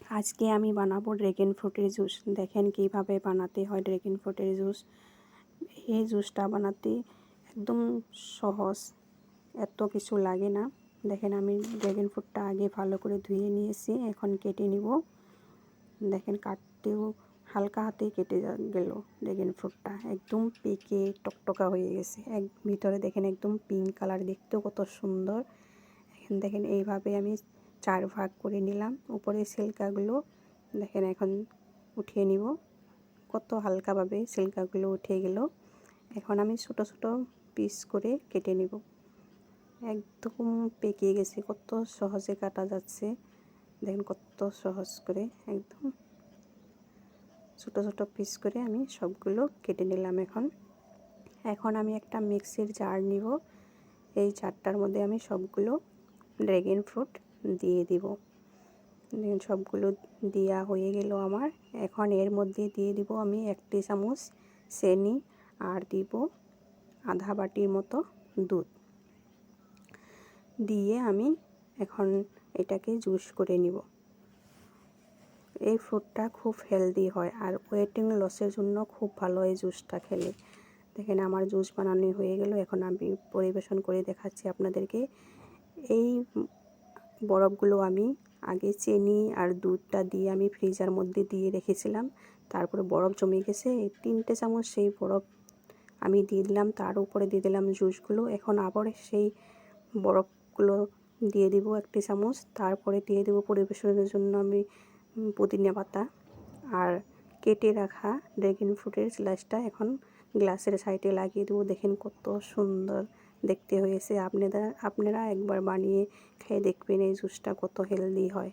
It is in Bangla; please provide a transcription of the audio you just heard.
আজকে আমি বানাবো ড্রাগন ফ্রুটের জুস। দেখেন কিভাবে বানাতে হয় ড্রাগন ফ্রুটের জুস। এই জুসটা বানাতে একদম সহজ, এত কিছু লাগে না। দেখেন আমি ড্রাগন ফ্রুটটা আগে ভালো করে ধুয়ে নিয়েছি, এখন কেটে নিব। দেখেন কাটতেও হালকা হাতেই কেটে গেল। ড্রাগন ফ্রুটটা একদম পেকে টকটকা হয়ে গেছে, ভিতরে দেখেন একদম পিঙ্ক কালার, দেখতেও কত সুন্দর। দেখেন এইভাবে আমি 4 ভাগ করে নিলাম। উপরে ছিলকাগুলো দেখেন এখন উঠিয়ে নিব। কত হালকাভাবে ছিলকাগুলো উঠে গেল। এখন আমি ছোট ছোট পিস করে কেটে নিব। একদম পেকে গেছে, কত সহজে কাটা যাচ্ছে। দেখেন কত সহজ করে একদম ছোট ছোট পিস করে আমি সবগুলো কেটে নিলাম। এখন আমি একটা মিক্সির জার নিব। এই জারটার মধ্যে আমি সবগুলো ড্রাগন ফ্রুট দিয়ে দিব। সবগুলো দেওয়া হয়ে গেল আমার। এখন এর মধ্যে দিয়ে দিব আমি 1 চামচ চিনি আর দিব আধা বাটির মতো দুধ দিয়ে আমি এখন এটাকে জুস করে নিব। এই ফ্রুটটা খুব হেলদি হয় আর ওয়েটিং লসের জন্য খুব ভালো এই জুসটা খেলে। দেখেন আমার জুস বানানো হয়ে গেল। এখন আমি পরিবেশন করে দেখাচ্ছি আপনাদেরকে। এই বরফগুলো আমি আগে চিনি আর দুধটা দিয়ে আমি ফ্রিজার মধ্যে দিয়ে রেখেছিলাম। তারপরে বরফ জমে গেছে, 3 চামচ সেই বরফ আমি দিয়ে দিলাম। তার উপরে দিয়ে দিলাম জুসগুলো। এখন আবার সেই বরফগুলো দিয়ে দিব 1 চামচ। তারপরে দিয়ে দেব পরিবেশনের জন্য আমি পুদিনা পাতা আর কেটে রাখা ড্রাগন ফ্রুটের স্লাইসটা এখন গ্লাসের সাইডে লাগিয়ে দেবো। দেখেন কত সুন্দর দেখতে হয়েছে। আপনারা একবার বানিয়ে খেয়ে দেখবেন এই জুসটা কত হেলদি হয়।